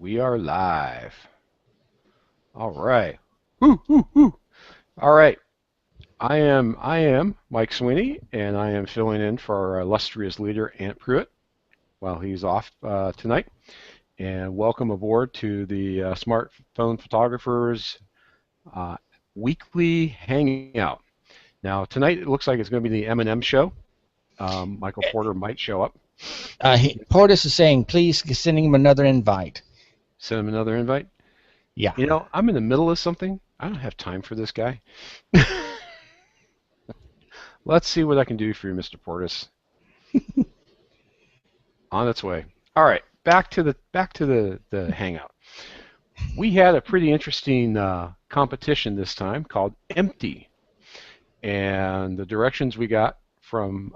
We are live. All right. Woo, woo, woo. All right. I am Mike Sweeney, and I am filling in for our illustrious leader, Ant Pruitt, while he's off tonight. And welcome aboard to the Smartphone Photographers uh, Weekly Hangout. Now, tonight it looks like it's going to be the M&M show. Michael Porter might show up. Portis is saying, please send him another invite. Send him another invite? Yeah. You know, I'm in the middle of something. I don't have time for this guy. Let's see what I can do for you, Mr. Portis. On its way. All right, back to the hangout. We had a pretty interesting competition this time called Empty, and the directions we got from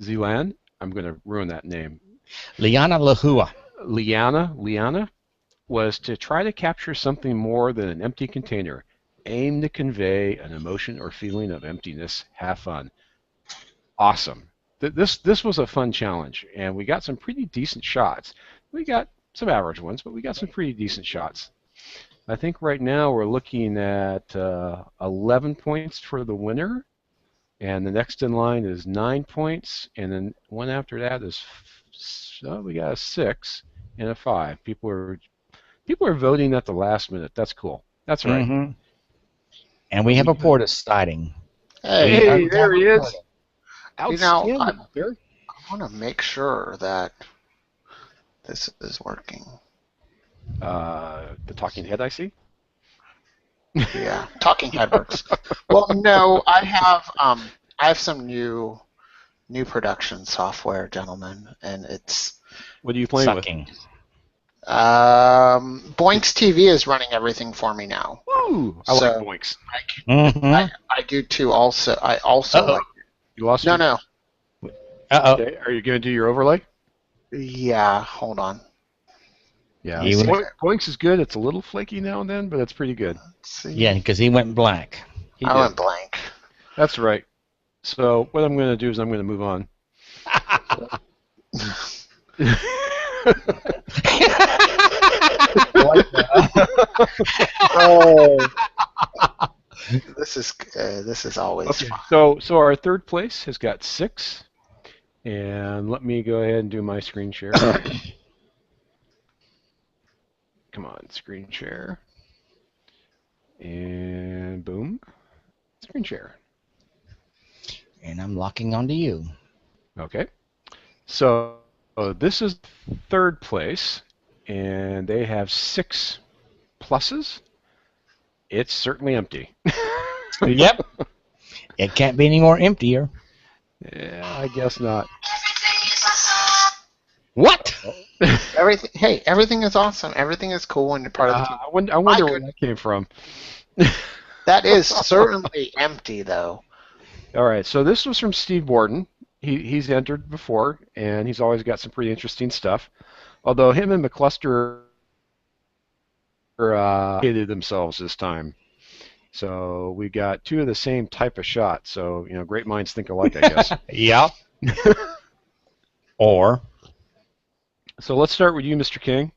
Zealand. I'm going to ruin that name. Liana Lahua. Liana was to try to capture something more than an empty container. Aim to convey an emotion or feeling of emptiness. Have fun. Awesome. This was a fun challenge, and we got some pretty decent shots. We got some average ones, but we got some pretty decent shots. I think right now we're looking at 11 points for the winner, and the next in line is 9 points, and then one after that is we got a 6 and a 5. People are voting at the last minute. That's cool. That's right. Mm-hmm. And we have a Portis sighting. Hey, there he is. Outstanding. I want to make sure that this is working. The talking head I see? Yeah, talking head works. Well, no, I have some new production software, gentlemen, and it's. What are you playing sucking. with? Boinks TV is running everything for me now. Woo! I like Boinks. I do too. Also, I also like. You lost. No. Uh-oh. Okay. Are you going to do your overlay? Yeah. Hold on. Yeah. Boinks is good. It's a little flaky now and then, but it's pretty good. Let's see. Yeah, because he went black. I went blank. That's right. So what I'm going to do is I'm going to move on. Oh, this is always fun. So our third place has got 6, and let me go ahead and do my screen share. Come on, screen share, and boom, screen share. And I'm locking onto you. Okay, so this is third place, and they have 6 pluses. It's certainly empty. Yep. It can't be any more emptier. Yeah, I guess not. What? Everything is awesome. Everything is cool and part of the team. I wonder where that came from. That is certainly empty, though. All right, so this was from Steve Borden. He's entered before, and he's always got some pretty interesting stuff. Although him and McCluster hated themselves this time. So we got 2 of the same type of shot. So, you know, great minds think alike, I guess. Yeah. Or. So let's start with you, Mr. King.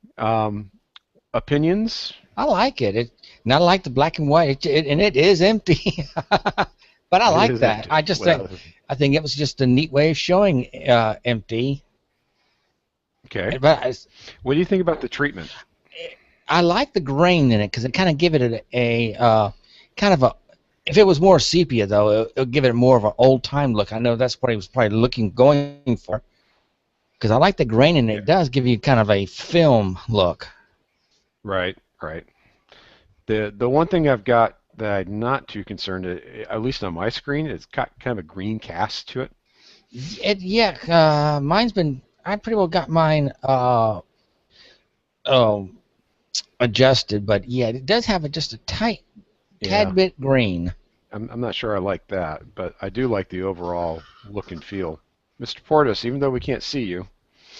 Opinions? I like it. Not like the black and white, and it is empty. But I like that. Empty. I think it was just a neat way of showing empty. Okay. But what do you think about the treatment? I like the grain in it because it kind of give it a kind of a. If it was more sepia though, it would give it more of an old time look. I know that's what he was probably going for. Because I like the grain in it. It does give you kind of a film look. Right. The one thing I've got that I'm not too concerned, at least on my screen, it's got kind of a green cast to it. Mine's been. I pretty well got mine adjusted, but yeah, it does have just a tad bit green. I'm not sure I like that, but I do like the overall look and feel. Mr. Portis, even though we can't see you.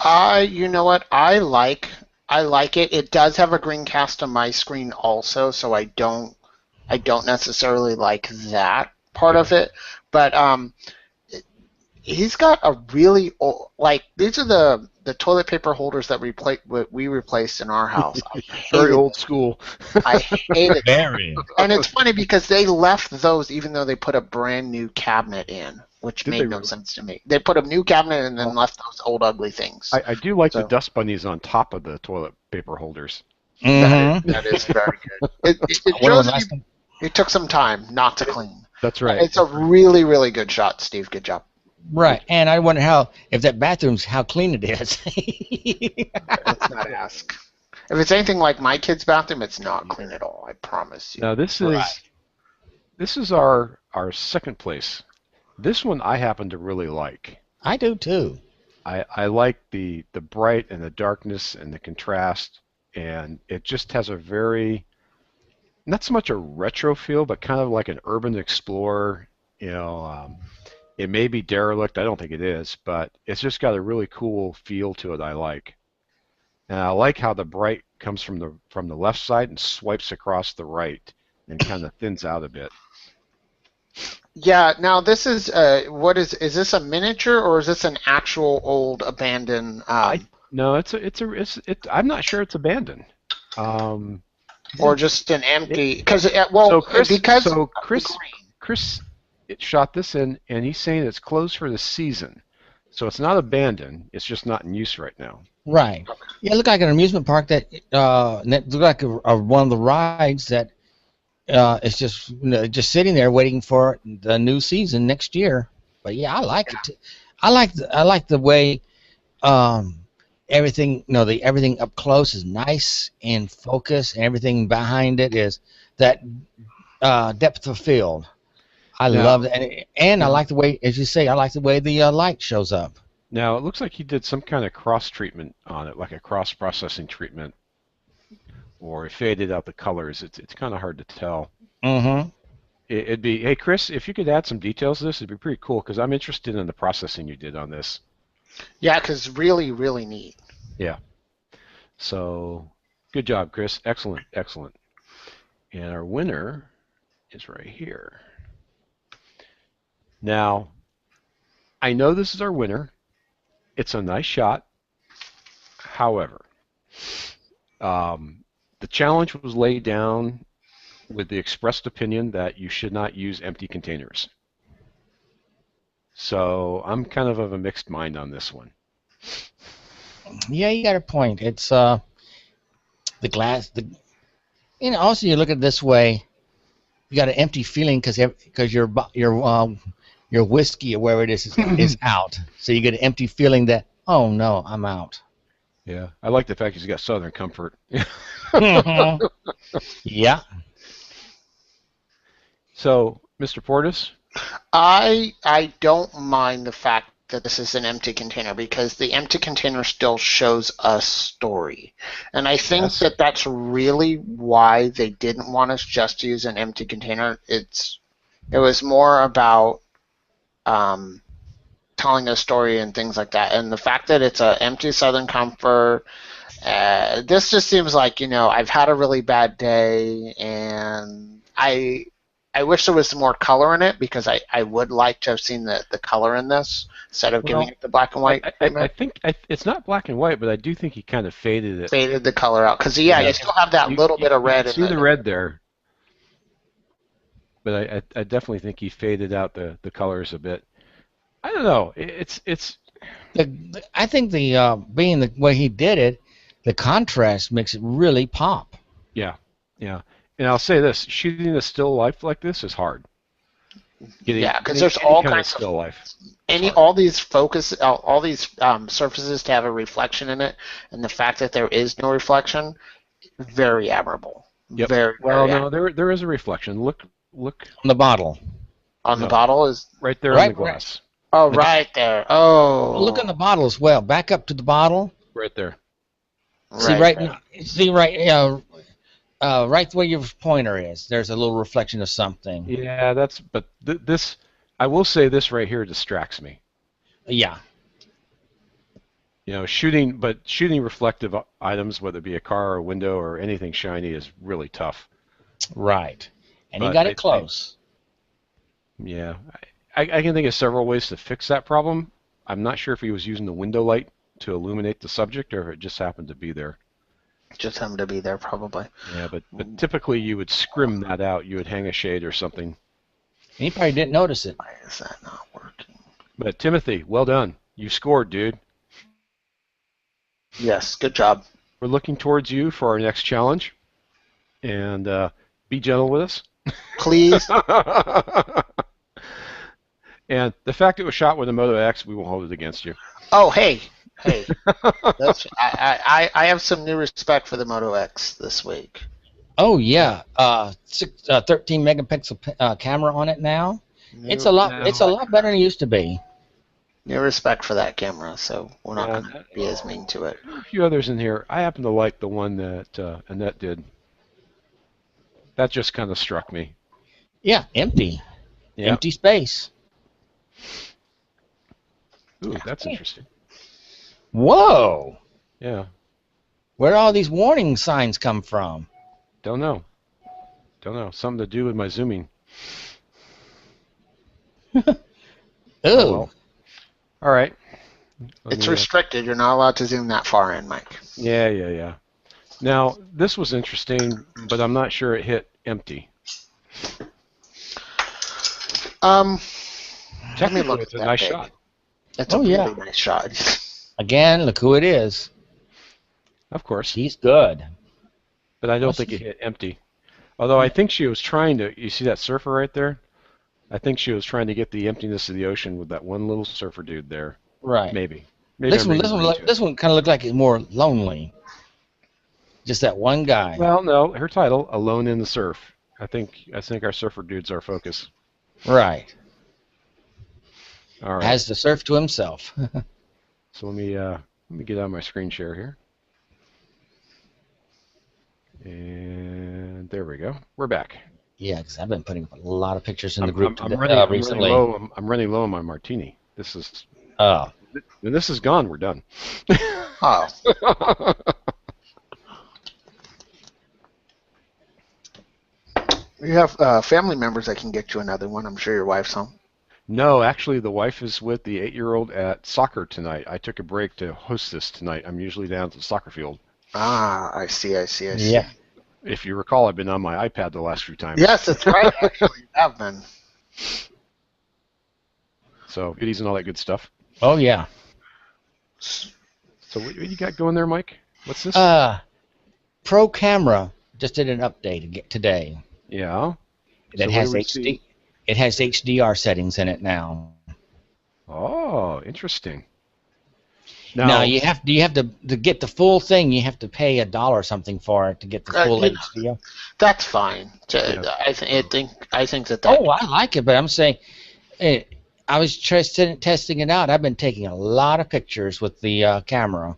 You know what? I like it. It does have a green cast on my screen also, so I don't necessarily like that part of it. But he's got a really old, like, these are the toilet paper holders that we replaced in our house. I Very hated old them. school. I hated them. Very. And it's funny because they left those even though they put a brand new cabinet in, which Did made they no really? sense to me. They put a new cabinet and then left those old ugly things. I do like the So dust bunnies on top of the toilet paper holders. Mm-hmm. that is very good. It One of shows the that last time. it took some time not to clean. That's right. It's a really, really good shot, Steve. Good job. Right, and I wonder if that bathroom's how clean it is. Let's not ask. If it's anything like my kid's bathroom, it's not clean at all. I promise you. Now this Right. is our second place. This one I happen to really like. I do too. I like the bright and the darkness and the contrast, and it just has a very, not so much a retro feel, but kind of like an urban explorer. It may be derelict. I don't think it is, but it's just got a really cool feel to it. I like, and I like how the bright comes from the left side and swipes across the right and kind of thins out a bit. Yeah. Now this is what is this a miniature or is this an actual old abandoned? No, I'm not sure it's abandoned. Or just an empty? Because So Chris, because so of the Chris, green. Chris shot this in, and he's saying it's closed for the season. So it's not abandoned. It's just not in use right now. Right. Yeah, it looked like an amusement park that looked like one of the rides that is just sitting there waiting for the new season next year. But yeah, I like it. I like the way everything everything up close is nice and focused, and everything behind it is that depth of field. I Now- love it, and I like the way, as you say, I like the way the light shows up. Now it looks like he did some kind of cross treatment on it, like a cross processing treatment, or he faded out the colors. It's kind of hard to tell. Mm-hmm. It'd be, hey Chris, if you could add some details to this, it'd be pretty cool because I'm interested in the processing you did on this. Yeah, because really, really neat. Yeah. So good job, Chris. Excellent, excellent. And our winner is right here. Now, I know this is our winner. It's a nice shot. However, the challenge was laid down with the expressed opinion that you should not use empty containers. So I'm kind of a mixed mind on this one. Yeah, you got a point. It's the glass. Also you look at it this way, you got an empty feeling because your whiskey or wherever it is out. So you get an empty feeling that, oh no, I'm out. Yeah, I like the fact he's got Southern Comfort. Yeah. So, Mr. Portis, I don't mind the fact that this is an empty container because the empty container still shows a story. And I think Yes. that that's really why they didn't want us just to use an empty container. It was more about telling a story and things like that. And the fact that it's an empty Southern Comfort, this just seems like, I've had a really bad day and I wish there was some more color in it because I would like to have seen the color in this instead of giving it the black and white. I think it's not black and white, but I do think he kind of faded it. Faded the color out because you still have that little bit of red. You see the red there, but I definitely think he faded out the colors a bit. I don't know. I think being the way he did it, the contrast makes it really pop. Yeah. And I'll say this: shooting a still life like this is hard. Because there's all kinds of still life. all these surfaces to have a reflection in it, and the fact that there is no reflection, very admirable. Yep. Very, Well, very no, there is a reflection. Look On the bottle. on the bottle is. right there Right, on the glass. Oh, right there. Oh. Look on the bottle as well. Back up to the bottle. Right there. Right there. right where your pointer is. There's a little reflection of something. Yeah, this. I will say this right here distracts me. Yeah. Shooting reflective items, whether it be a car or a window or anything shiny, is really tough. Right. And he But got it close. Yeah, I can think of several ways to fix that problem. I'm not sure if he was using the window light to illuminate the subject, or if it just happened to be there? Just happened to be there, probably. Yeah, but typically you would scrim that out. You would hang a shade or something. He probably didn't notice it. Why is that not working? But Timothy, well done. You scored, dude. Yes, good job. We're looking towards you for our next challenge, and be gentle with us. Please. And the fact it was shot with a Moto X, we won't hold it against you. Oh, hey. That's, I have some new respect for the Moto X this week. Oh yeah, 13 megapixel camera on it now. It's a lot better than it used to be. New respect for that camera, so we're not going to be as mean to it. A few others in here. I happen to like the one that Annette did. That just kind of struck me. Yeah, empty. Yeah. Empty space. Ooh, that's interesting. Whoa! Yeah. Where do all these warning signs come from? Don't know. Something to do with my zooming. Ooh. Well. All right. It's restricted. You're not allowed to zoom that far in, Mike. Yeah. Now, this was interesting, but I'm not sure it hit empty. Technically, it's a nice shot. It's a really nice shot. Again, look who it is. Of course. He's good. But I don't think it hit empty. Although I think she was trying to, you see that surfer right there? I think she was trying to get the emptiness of the ocean with that one little surfer dude there. Right. Maybe This one kind of looked like it's more lonely. Just that one guy. Well, no, her title, Alone in the Surf. I think our surfer dude's our focus. Right. All right. Has the surf to himself. So let me get on my screen share here. And there we go. We're back. Yeah, because I've been putting up a lot of pictures in the group recently. I'm running low on my martini. This is. When this is gone, we're done. Oh. You have family members that can get you another one. I'm sure your wife's home. No, actually, the wife is with the 8-year-old at soccer tonight. I took a break to host this tonight. I'm usually down at the soccer field. Ah, I see. Yeah. If you recall, I've been on my iPad the last few times. Yes, that's right. Actually, you have been. So, goodies and all that good stuff. Oh, yeah. So, what you got going there, Mike? What's this? Pro Camera just did an update today. Yeah. It has HD. It has HDR settings in it now. Oh, interesting. Now you have to get the full thing. You have to pay $1 or something for it to get the full HDR. That's fine. Yeah. I think that. Oh, I like it, but I'm saying, I was testing it out. I've been taking a lot of pictures with the camera.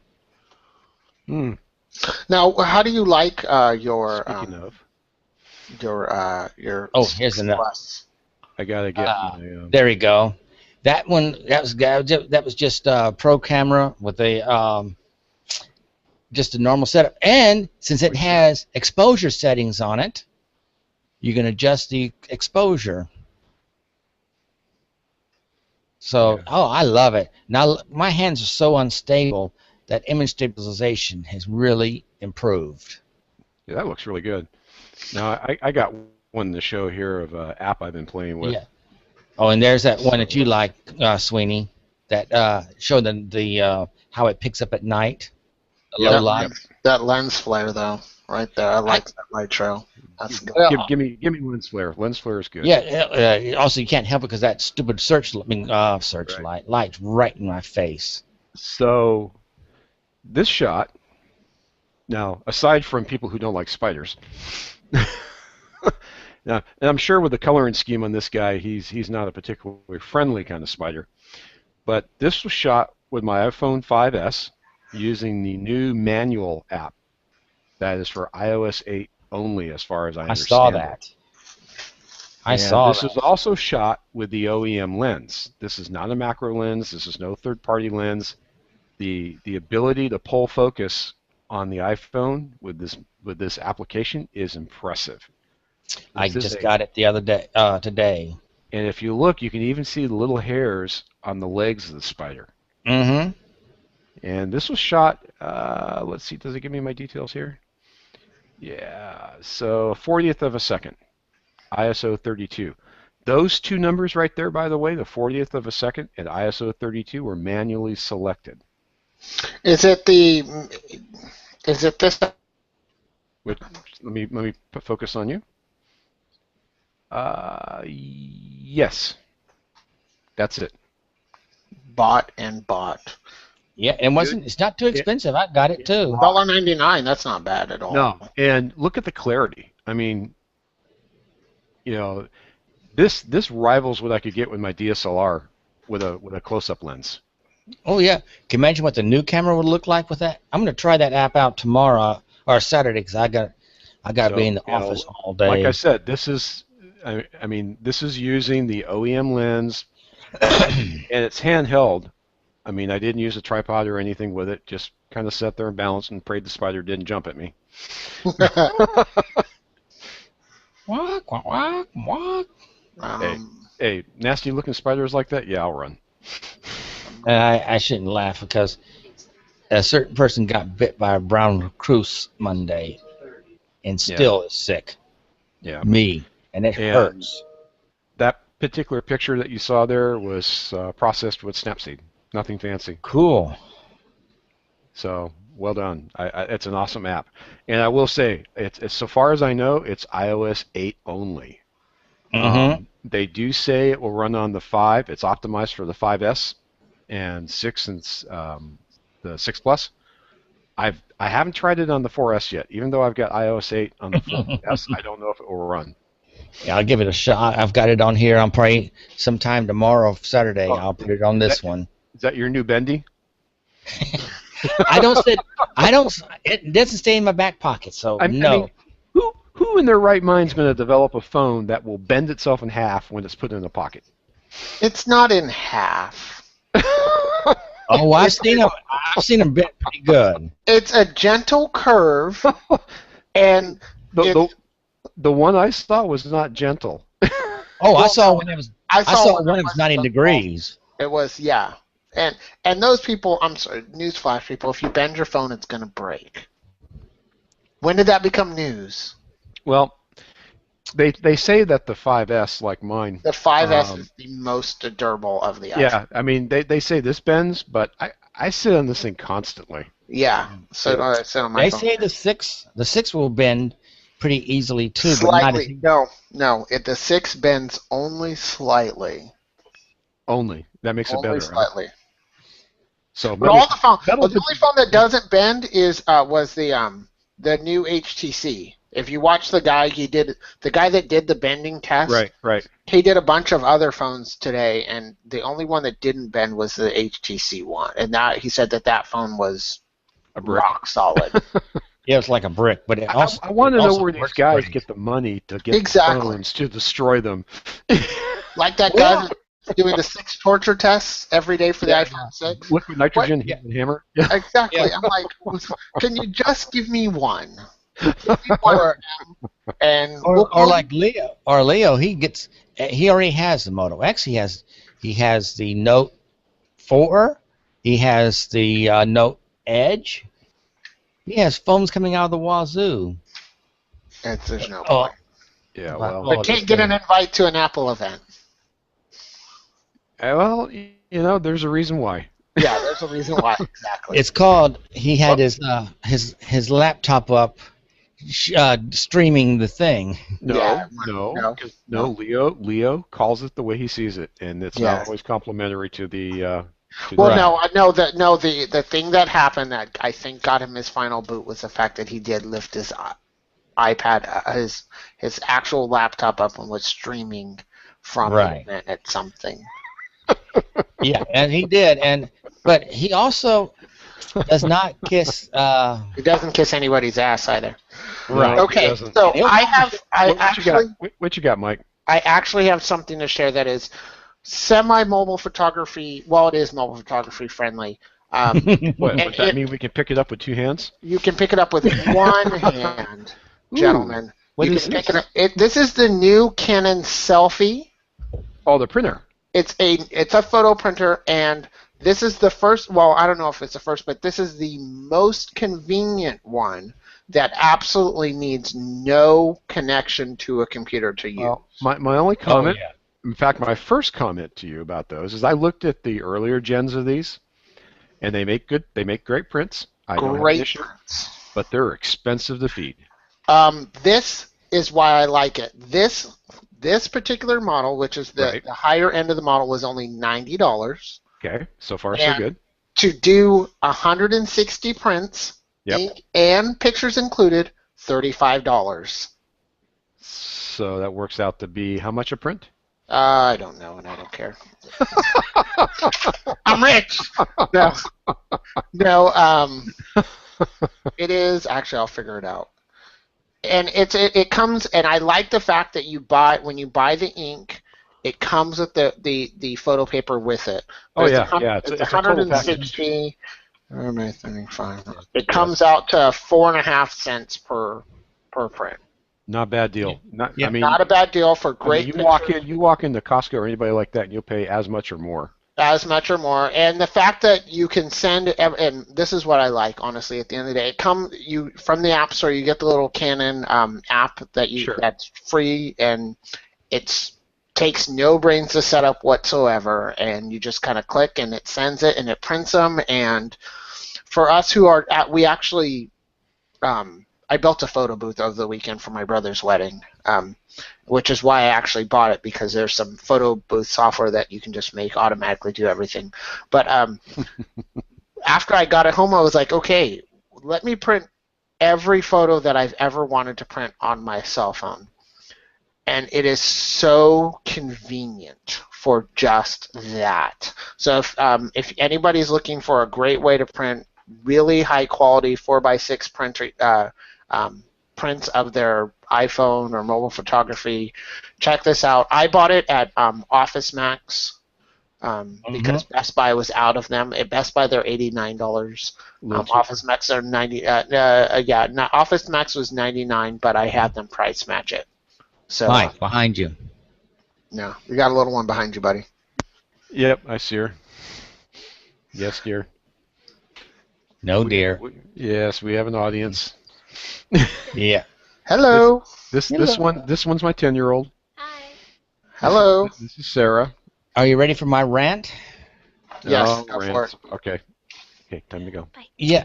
Now, how do you like your? Speaking of. Your. Oh, here's another. I gotta get. There we go. That one, that was just Pro Camera with a just a normal setup, and since it has exposure settings on it, you can adjust the exposure. So, I love it. Now my hands are so unstable that image stabilization has really improved. Yeah, that looks really good. Now I got one to show here of an app I've been playing with. Yeah. Oh, and there's that one that you like, Sweeney, that showed the how it picks up at night. Yeah, that lens flare though, right there. I like that light trail. That's good. Give me lens flare. Lens flare is good. Yeah. Also, you can't help it because that stupid light's right in my face. So, this shot. Now, aside from people who don't like spiders. Now, and I'm sure with the coloring scheme on this guy, he's not a particularly friendly kind of spider. But this was shot with my iPhone 5S using the new manual app that is for iOS 8 only, as far as I understand. I saw that. This is also shot with the OEM lens. This is not a macro lens. This is no third-party lens. The ability to pull focus on the iPhone with this application is impressive. I just got it the other day, today. And if you look, you can even see the little hairs on the legs of the spider. Mm-hmm. And this was shot, let's see, does it give me my details here? Yeah, so 40th of a second, ISO 32. Those two numbers right there, by the way, the 40th of a second and ISO 32 were manually selected. Is it this Let me focus on you. Yes, that's it. bought and bought? Yeah, it's not too expensive. I got it too. $1.99. That's not bad at all. No, and look at the clarity. I mean, this rivals what I could get with my DSLR with a close-up lens. Oh yeah, can you imagine what the new camera would look like with that? I'm gonna try that app out tomorrow or Saturday because I got to be in the office all day. Like I said, this is using the OEM lens, and it's handheld. I mean, I didn't use a tripod or anything with it. Just kind of sat there and balanced and prayed the spider didn't jump at me. Walk, walk, walk, walk. Hey, nasty looking spiders like that? Yeah, I'll run. And I shouldn't laugh because a certain person got bit by a brown recluse Monday and still is sick. Yeah. Me. And it hurts. That particular picture that you saw there was processed with Snapseed. Nothing fancy. Cool. So, well done. It's an awesome app. And I will say, it's so far as I know, it's iOS 8 only. Mm-hmm. They do say it will run on the 5. It's optimized for the 5S and 6 and the 6 Plus. I haven't tried it on the 4S yet. Even though I've got iOS 8 on the 4S, I don't know if it will run. Yeah, I'll give it a shot. I've got it on here. I'm probably sometime tomorrow, Saturday. I'll put it on this one. Is that your new bendy? It doesn't stay in my back pocket, so no. I mean, who in their right mind is going to develop a phone that will bend itself in half when it's put in a pocket? It's not in half. Oh, I've seen them bent pretty good. It's a gentle curve, and the one I saw was not gentle. Oh, I saw one that was 90 degrees. It was, yeah. And those people, I'm sorry, newsflash people, if you bend your phone, it's going to break. When did that become news? Well, they say that the 5S, like mine. The 5S is the most durable of the iPhone. Yeah, I mean, they say this bends, but I sit on this thing constantly. Yeah, so I sit on my phone. They say the 6 will bend pretty easily too. Slightly. But the 6 bends only slightly. Only. That makes it better. Only slightly. So, but all the phone, the only phone that doesn't bend was the new HTC. If you watch the guy that did the bending test, right. He did a bunch of other phones today, and the only one that didn't bend was the HTC one, and he said that phone was a brick. Rock solid. Yeah, it's like a brick, but it also. I want to know where these guys get the money to get phones to destroy them. Like that guy doing the 6 torture tests every day for the iPhone 6. Liquid nitrogen hammer. Yeah. Exactly. Yeah. I'm like, can you just give me one? Or like Leo. Or Leo, he already has the Moto X. He has the Note 4. He has the Note Edge. He has phones coming out of the wazoo. There's no point. Yeah, well. But can't get an invite to an Apple event. Well, there's a reason why. Yeah, there's a reason why. Exactly. It's called. He had his laptop up, streaming the thing. No. Leo calls it the way he sees it, and it's not always complimentary to the. The thing that happened that I think got him his final boot was the fact that he did lift his iPad, his actual laptop up and was streaming from the event at something. Yeah, and he did, but he also does not kiss. He doesn't kiss anybody's ass either. Right. Okay. So what you got, Mike? I actually have something to share that is semi-mobile photography. Well, it is mobile photography friendly. Does that mean we can pick it up with 2 hands? You can pick it up with one hand, gentlemen. What is this? This is the new Canon Selfie. Oh, the printer. It's a photo printer, and This is the first, well, I don't know if it's the first, but this is the most convenient one that absolutely needs no connection to a computer to use. Well, my only Oh comment, yeah. in fact, my first comment to you about those is I looked at the earlier gens of these, and they make great prints. I don't have an Great issue, prints. but they're expensive to feed. This is why I like it. This particular model, which is Right. the higher end of the model, was only $90. Okay. So far, so And good. to do 160 prints, Yep. ink and pictures included, $35. So that works out to be how much a print? I don't know, and I don't care. I'm rich. No, no. It is actually. I'll figure it out. And it comes, and I like the fact that when you buy the ink, it comes with the photo paper with it. Oh But yeah, yeah. it's It's a total package. 160. Where am I thinking? Fine. It comes out to 4.5 cents per print. Not a bad deal. Yeah. I mean, Not a bad deal for I mean, great you walk into Costco or anybody like that, and you'll pay as much or more. as much or more. And the fact that you can send, and this is what I like, honestly. At the end of the day, you from the App Store, you get the little Canon app Sure. that's free, and it takes no brains to set up whatsoever. And you just kind of click, and it sends it, and it prints them. And for us who are we actually. I built a photo booth over the weekend for my brother's wedding, which is why I actually bought it, because there's some photo booth software that you can just make automatically do everything. But after I got it home, I was like, okay, let me print every photo that I've ever wanted to print on my cell phone. And it is so convenient for just that. So if anybody's looking for a great way to print really high quality 4x6 prints of their iPhone or mobile photography, check this out. I bought it at Office Max because Best Buy was out of them. At Best Buy, they're $89. Office Max are 90. Office Max was 99, but I had them price match it. So Mike, behind you. no, we got a little one behind you, buddy. Yep, I see her. Yes, dear. No, dear. Yes, we have an audience. Yeah. Hello. This one's my 10-year-old. Hi. Hello. This is Sarah. Are you ready for my rant? Yes, go for it. Okay. Okay, time to go. Yeah.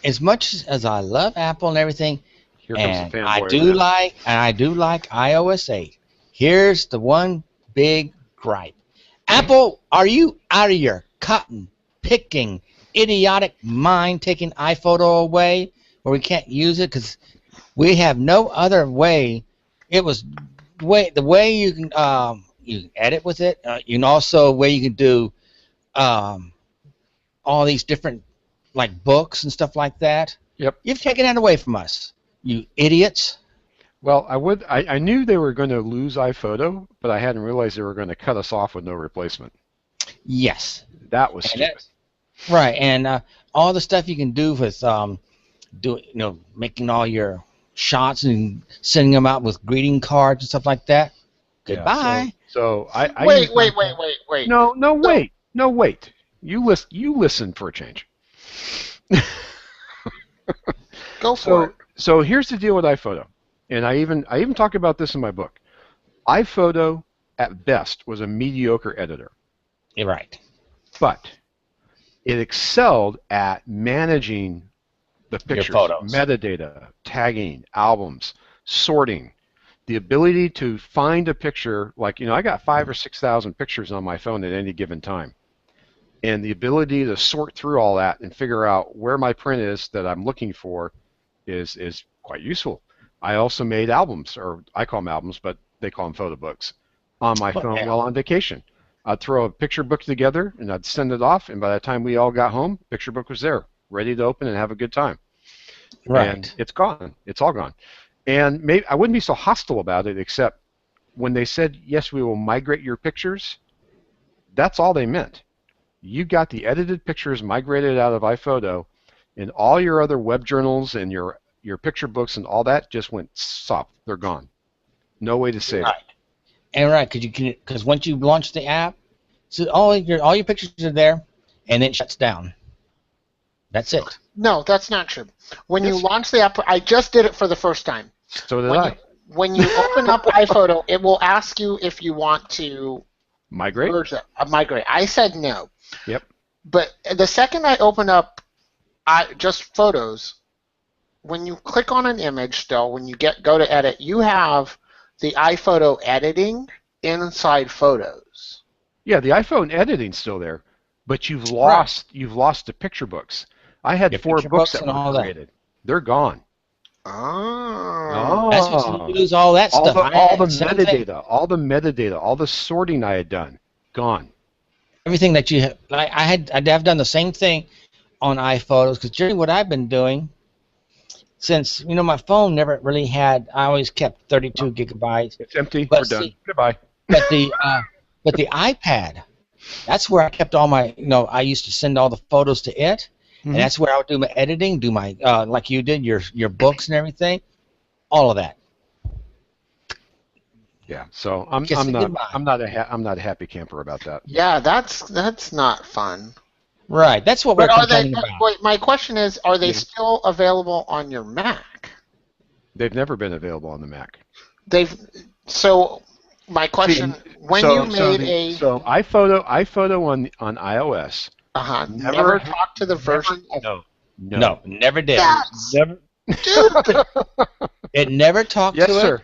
As much as I love Apple and everything, Here comes and the fanboy. I do like iOS 8. Here's the one big gripe. Apple, are you out of your cotton picking idiotic mind taking iPhoto away where we can't use it because we have no other way? It was the way you can edit with it. You can also way you can do all these different like books and stuff like that. Yep. You've taken that away from us, you idiots. Well, I knew they were going to lose iPhoto, but I hadn't realized they were going to cut us off with no replacement. Yes. That was stupid. Right, and all the stuff you can do with making all your shots and sending them out with greeting cards and stuff like that. Goodbye. Yeah, so I Wait. No, wait. You listen for a change. Go for it. So here's the deal with iPhoto, and I even talk about this in my book. iPhoto at best was a mediocre editor. You're right. But it excelled at managing the pictures, photos. metadata, tagging, albums, sorting, the ability to find a picture. Like, I got 5,000 or 6,000 pictures on my phone at any given time. And the ability to sort through all that and figure out where my print is that I'm looking for is quite useful. I also made albums, or I call them albums, but they call them photo books, on my phone while on vacation. I'd throw a picture book together and I'd send it off, and by the time we all got home, picture book was there, ready to open and have a good time. Right. And it's gone. It's all gone. And maybe I wouldn't be so hostile about it, except when they said, yes, we will migrate your pictures, that's all they meant. You got the edited pictures migrated out of iPhoto, and all your other web journals and your picture books and all that just went soft. They're gone. No way to save it. And right, because once you launch the app, So all your pictures are there, and it shuts down. That's it. No, that's not true. When you Yes. launch the app, I just did it for the first time. So did When I. you, when you open up iPhoto, it will ask you if you want to Migrate? merge it, migrate. I said no. Yep. But the second I open up just photos, when you click on an image still, when you go to edit, you have the iPhoto editing inside photos. Yeah, the iPhone editing's still there, but you've lost the picture books. I had Your 4 picture books books that and were all that. created. They're gone. Oh. That's because you lose all that all stuff. the Same thing. metadata, all the sorting I had done, gone. Everything that you have, I've done the same thing on iPhotos because generally what I've been doing, since my phone never really had, I always kept 32 gigabytes. It's empty. But We're done. see, Goodbye. but the iPad, that's where I kept all my, I used to send all the photos to it, and that's where I would do my editing, do my like you did your books and everything, all of that. Yeah. So I'm not a happy camper about that. Yeah, that's not fun. Right. That's what we're But complaining about. wait, my question is, are they still available on your Mac? They've never been available on the Mac. So my question, so iPhoto on iOS. Never talked to the version of No, never did. That's Never. stupid. It never talked Yes, to sir. it.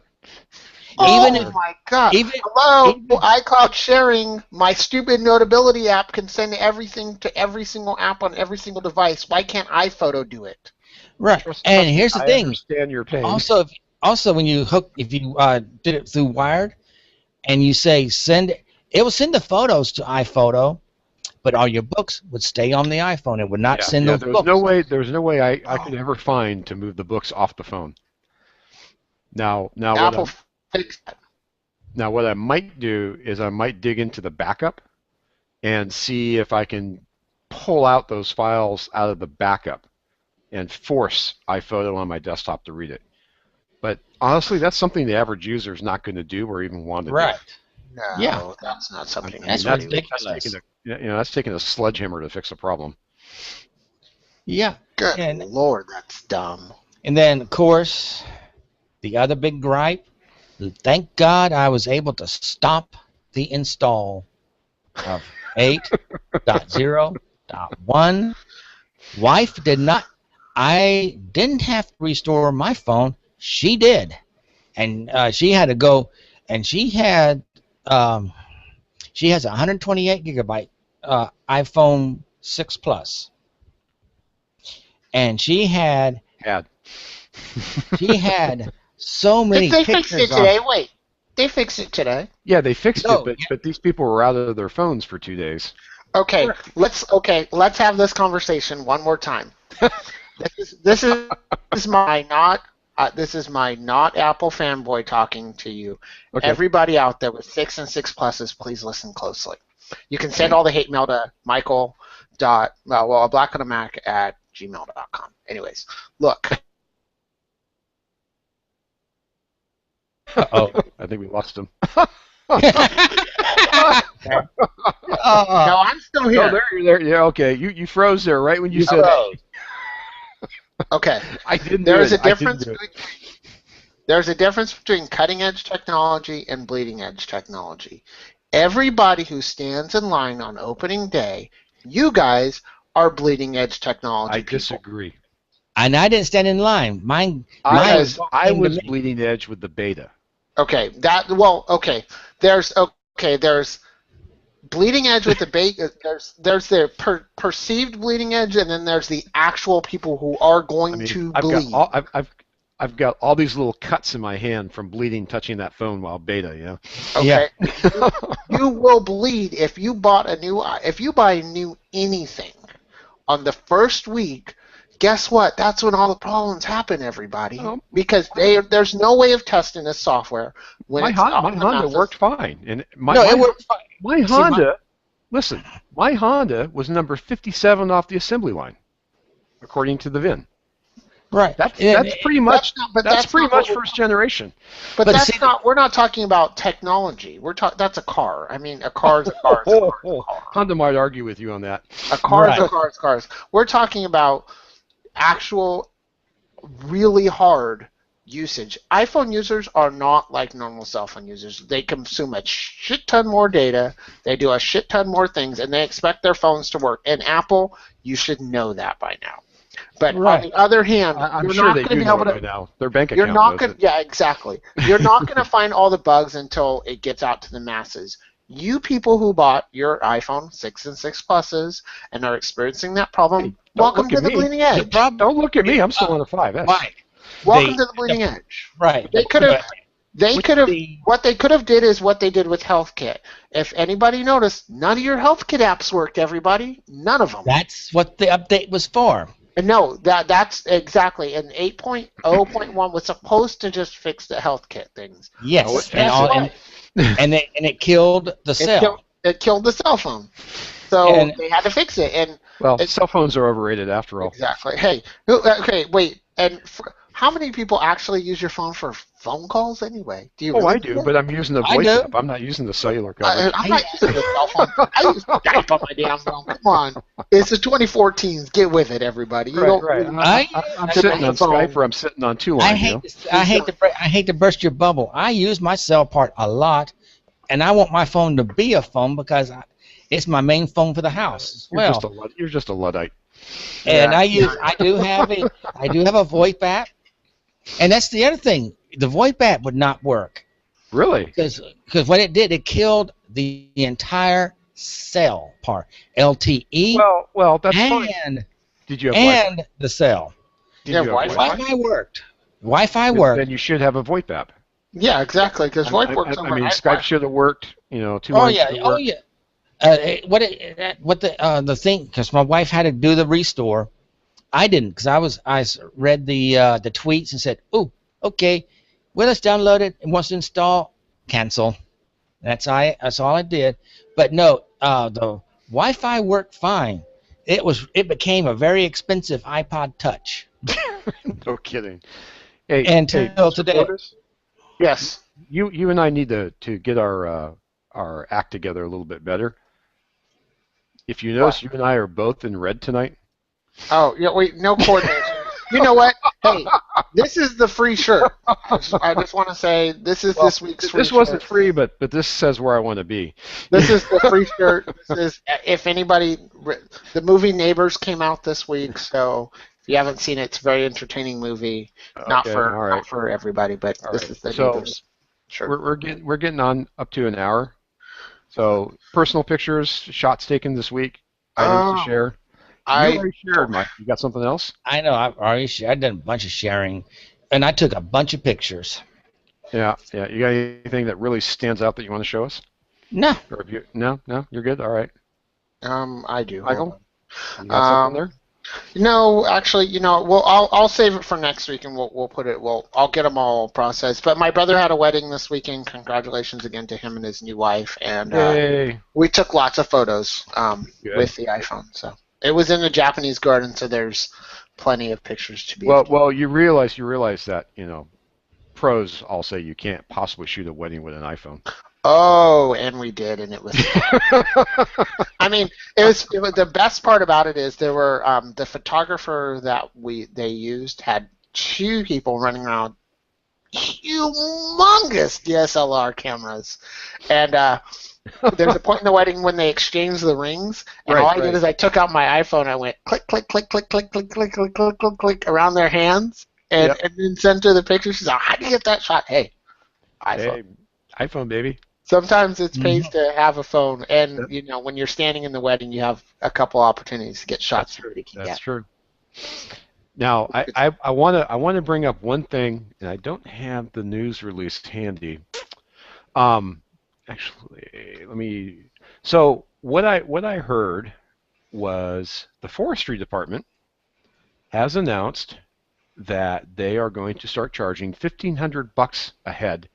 Oh my God! Hello, even- iCloud sharing. My stupid Notability app can send everything to every single app on every single device. Why can't iPhoto do it? Right. And here's the I thing. understand your pain. Also, when you if you did it through Wired, and you say it will send the photos to iPhoto, but all your books would stay on the iPhone. It would not send those there books. was no way I could ever find to move the books off the phone. Now Apple fixed that. Now, what I might do is I might dig into the backup and see if I can pull out those files out of the backup and force iPhoto on my desktop to read it. But honestly, that's something the average user is not going to do or even want to do. No, that's not something. That's ridiculous. That's taking a sledgehammer to fix a problem. Yeah. Good Lord, that's dumb. And then, of course, the other big gripe. Thank God I was able to stop the install of 8.0.1. Wife did not. I didn't have to restore my phone. She did, and she had to go. And she has a 128 gigabyte iPhone 6 Plus, and she had so many They pictures fixed it today. Wait, they fixed it today. Yeah, they fixed it, but these people were out of their phones for 2 days. Okay, let's have this conversation one more time. this is my not Apple fanboy talking to you. Okay. Everybody out there with 6 and 6 pluses, please listen closely. You can send all the hate mail to michael.blackonamac@gmail.com. Anyways, look. Uh-oh. I think we lost him. No, I'm still here. Oh, there you're there. Yeah, okay. You froze there right when you said that. Okay. I didn't. There's a difference between cutting edge technology and bleeding edge technology. Everybody who stands in line on opening day, you guys are bleeding edge technology. I disagree. And I didn't stand in line. I was bleeding edge with the beta. Okay, There's bleeding edge with the beta. There's the perceived bleeding edge, and then there's the actual people who are going to bleed. I've got all these little cuts in my hand from bleeding touching that phone while beta. Yeah. Okay. Yeah. You will bleed if you buy a new anything on the first week. Guess what? That's when all the problems happen, everybody. Because there's no way of testing this software. My Honda worked fine. And it worked fine. My Honda was number 57 off the assembly line, according to the VIN. Right. That's pretty much that's pretty not what much first generation. But But that's see, not. We're not talking about technology. That's a car. I mean, a car is a car. Is a car. Is a car. Honda might argue with you on that. A car is a Right. car. Is a car. We're talking about actual, really hard usage. iPhone users are not like normal cell phone users. They consume a shit ton more data. They do a shit ton more things, and they expect their phones to work. And Apple, you should know that by now. But Right. on the other hand, I'm you're sure not they going to do be know able it to. by now. Their bank You're account not knows going. it. Yeah, exactly. You're not going to find all the bugs until it gets out to the masses. You people who bought your iPhone 6 and 6 Pluses and are experiencing that problem, Hey, don't welcome look to at the me. bleeding The edge. problem, Don't look at me. I'm still on a 5S. Mike. Welcome the- to the bleeding edge. Right. They could have. the- What they could have did is what they did with HealthKit. If anybody noticed, none of your HealthKit apps worked. Everybody, none of them. That's what the update was for. And no, that's exactly. And 8.0.1 was supposed to just fix the HealthKit things. Yes. Oh, it and, all, and, and it killed the cell. It killed the cell phone. So And- they had to fix it. And Well, cell phones are overrated after all. exactly. Hey, okay, wait. And how many people actually use your phone for phone calls anyway? Do you? Oh, really I do, that? but I'm using the I voice do. app. I'm not using the cellular coverage. I'm not using the cell phone. I use Skype on my damn phone. Come on, it's the 2014s. Get with it, everybody. You don't right. really- I'm sitting on Skype or I'm sitting on two lines. I hate to burst your bubble. I use my cell part a lot, and I want my phone to be a phone because it's my main phone for the house as well. You're just a Luddite. And Yeah. I do have a VoIP app, and that's the other thing. The VoIP app would not work Really? because what it did, it killed the entire cell part, LTE, Well, that's fine. and Did you have Wi-Fi? and the cell. Did Yeah, you have Wi-Fi. Wi-Fi worked. Wi-Fi worked. Then you should have a VoIP app. Yeah, exactly. Because VoIP works over I mean, Wi-Fi. Skype should have worked. Two Oh lines yeah, should have oh worked. yeah. What the thing? Because my wife had to do the restore. I didn't, because I read the tweets and said, "Oh, okay, well, let's download it. It wants to install, cancel." That's all I did. But no, the Wi-Fi worked fine. It became a very expensive iPod Touch. No kidding. Hey, Until today. Curtis, Yes. you and I need to get our act together a little bit better. If you notice, you and I are both in red tonight. Oh, yeah. Wait, no coordination. You know what? Hey, this is the free shirt. I just want to say this is this week's free This shirt. wasn't free, but this says where I want to be. This is the free shirt. This is, if anybody, the movie Neighbors came out this week, so if you haven't seen it, it's a very entertaining movie. Not Okay, all right. not for everybody, but All this right. is the So, Neighbors shirt. We're getting on up to an hour. So personal pictures, shots taken this week, items to share. You already shared, Mike. You got something else? I know. I've done a bunch of sharing, and I took a bunch of pictures. Yeah. You got anything that really stands out that you want to show us? No. Or if you, no, you're good. All right, I do. Michael, you got something there? No, actually, I'll save it for next week, and we'll put it. I'll get them all processed. But my brother had a wedding this weekend. Congratulations again to him and his new wife, and Yay! we took lots of photos Good. with the iPhone. So it was in a Japanese garden, so there's plenty of pictures to be. able to- Well, you realize that pros all say you can't possibly shoot a wedding with an iPhone. Oh, and we did, and it was. I mean, it was the best part about it is there were the photographer that they used had two people running around humongous DSLR cameras, and there's a point in the wedding when they exchanged the rings, and all I did is I took out my iPhone, I went click click click click click click click click click click click around their hands, and then sent her the picture. She's like, "How do you get that shot?" Hey, iPhone. Hey, iPhone, baby. Sometimes it pays to have a phone, and when you're standing in the wedding, you have a couple opportunities to get shots. That's true. Now, I want to bring up one thing, and I don't have the news release handy. Actually, let me. So what I heard was the forestry department has announced that they are going to start charging $1,500 a head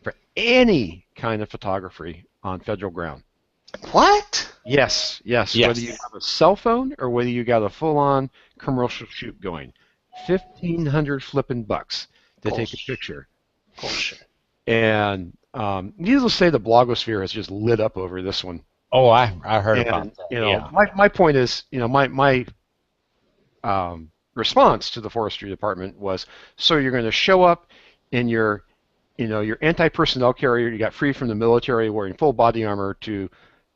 for any kind of photography on federal ground. What? Yes. Whether you have a cell phone or whether you got a full-on commercial shoot going, $1,500 flipping bucks to take a Bullshit. picture. Bullshit. And needless to say, the blogosphere has just lit up over this one. Oh, I heard And about that. you know, Yeah. my point is, you know, my response to the forestry department was, so you're going to show up in your, you know, your anti-personnel carrier you got free from the military, wearing full body armor to,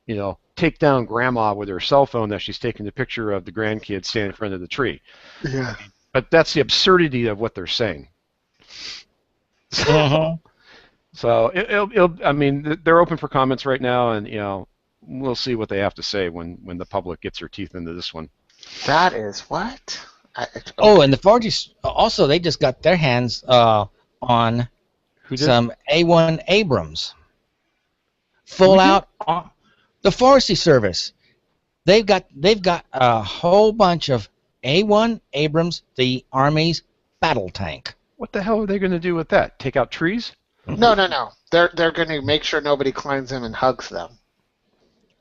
you know, take down grandma with her cell phone that she's taking the picture of the grandkids standing in front of the tree. Yeah. But that's the absurdity of what they're saying. Mhm. So I mean, they're open for comments right now, and you know, we'll see what they have to say when the public gets their teeth into this one. That is what? Oh, and the Forges also, they just got their hands on Who did? some A1 Abrams. Who Full did? out the Forestry Service. They've got a whole bunch of A1 Abrams, the Army's battle tank. What the hell are they going to do with that? Take out trees? No. They're going to make sure nobody climbs them and hugs them.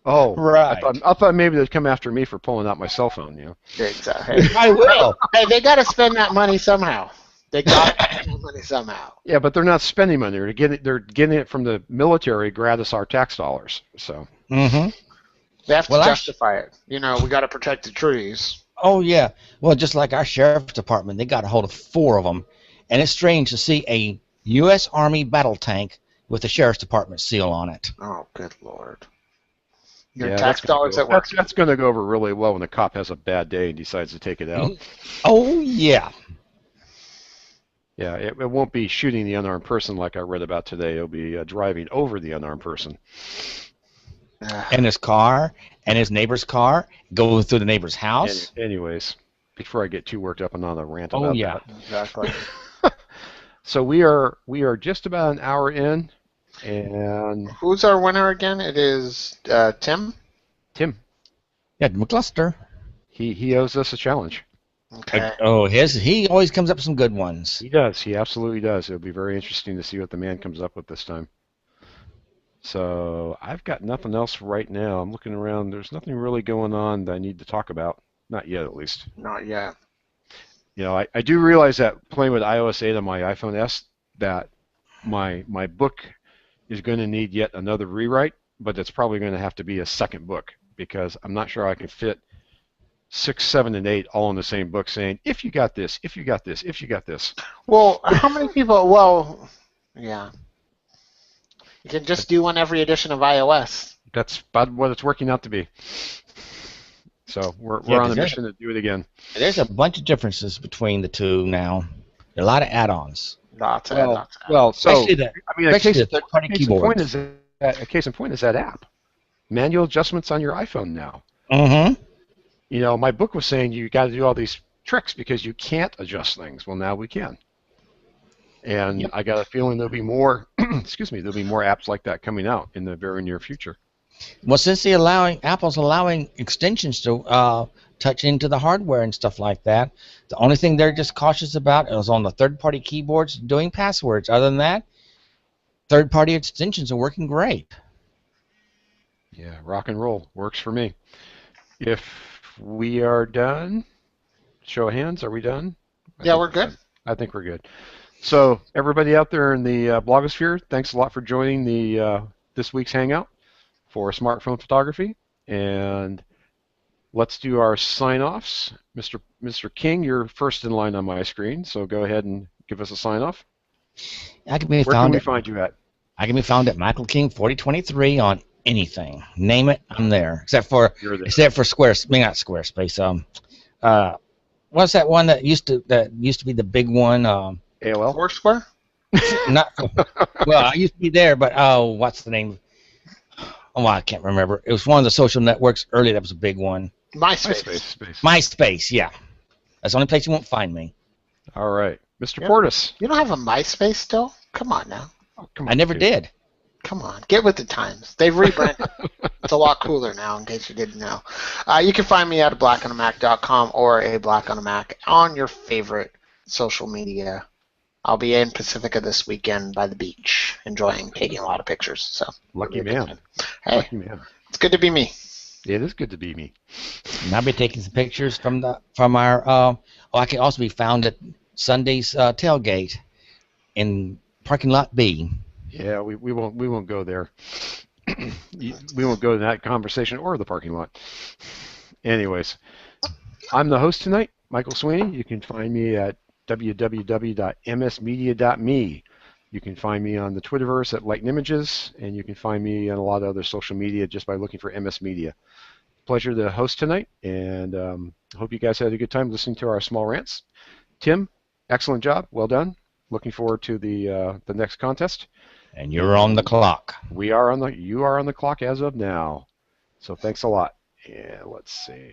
Oh, Right. I thought maybe they'd come after me for pulling out my cell phone. You know. Exactly. I will. Hey, they got to spend that money somehow. They got to spend that money somehow. Yeah, but they're not spending money. They're getting it from the military, gratis our tax dollars. So. Mm-hmm. They have to Well, justify it. You know, we got to protect the trees. Oh, yeah. Well, just like our sheriff's department, they got a hold of 4 of them. And it's strange to see a U.S. Army battle tank with the sheriff's department seal on it. Oh, good Lord. Your Yeah, tax dollars at work. That's going to go over really well when the cop has a bad day and decides to take it out. Oh, yeah. Yeah, it won't be shooting the unarmed person like I read about today. It'll be driving over the unarmed person. And his car, and his neighbor's car, going through the neighbor's house. Anyways, before I get too worked up and on a rant Oh, about yeah. Exactly. that. So we are just about an hour in, and Who's our winner again? It is Tim. Tim, Yeah, McCluster. he owes us a challenge. Okay. Oh, he always comes up with some good ones. He does. He absolutely does. It'll be very interesting to see what the man comes up with this time. So I've got nothing else right now. I'm looking around. There's nothing really going on that I need to talk about. Not yet, at least. Not yet. You know, I do realize that playing with iOS 8 on my iPhone S, that my book is going to need yet another rewrite, but it's probably going to have to be a second book because I'm not sure I can fit 6, 7, and 8 all in the same book saying, if you got this, if you got this, if you got this. Well, how many people? Well, yeah. You can just do one every edition of iOS. That's about what it's working out to be. So we're Yeah, on a 'cause mission to do it again. There's a bunch of differences between the two now. A lot of add-ons. Lots of Well, lots of- well, so Especially the, I mean, especially the third-party case in point keyboards. a case in point is that app. Manual adjustments on your iPhone now. Mm-hmm. You know, my book was saying you got to do all these tricks because you can't adjust things. Well, now we can. And Yep. I got a feeling there'll be more. Excuse me, there'll be more apps like that coming out in the very near future. Well, since Apple's allowing extensions to touch into the hardware and stuff like that, the only thing they're just cautious about is on the third-party keyboards doing passwords. Other than that, third-party extensions are working great. Yeah, rock and roll works for me. If we are done, show of hands, are we done? Yeah, we're good. I think we're good. So everybody out there in the blogosphere, thanks a lot for joining the this week's Hangout for smartphone photography. And let's do our sign-offs. Mr. King, you're first in line on my screen, so go ahead and give us a sign-off. I can be Where can found we at find you at? I can be found at Michael King 4023 on anything. Name it, I'm there. Except for You're there. Squarespace. I mean, not Squarespace. What's that one that used to be the big one? AOL? Foursquare? Not well. I used to be there, but what's the name? Oh, I can't remember. It was one of the social networks early. That was a big one. MySpace. MySpace. Yeah, that's the only place you won't find me. All right. Mr. Yep. Portis. You don't have a MySpace still? Come on now. Oh, come I on, never dude. did. Come on, get with the times. They've rebranded. It's a lot cooler now, in case you didn't know. You can find me at blackonamac.com or a Black on a Mac on your favorite social media. I'll be in Pacifica this weekend by the beach, enjoying taking a lot of pictures. So Lucky it'll be a good man. time. Hey, Lucky man. it's good to be me. It is good to be me. And I'll be taking some pictures from our Oh, I can also be found at Sunday's tailgate in parking lot B. Yeah, we won't go there. We won't go to that conversation or the parking lot. Anyways, I'm the host tonight, Michael Sweeney. You can find me at www.msmedia.me. You can find me on the Twitterverse at Light and Images, and you can find me on a lot of other social media just by looking for MS Media. Pleasure to host tonight, and hope you guys had a good time listening to our small rants. Tim, excellent job. Well done. Looking forward to the next contest. And you're on the clock. You are on the clock as of now. So thanks a lot. Yeah, let's see.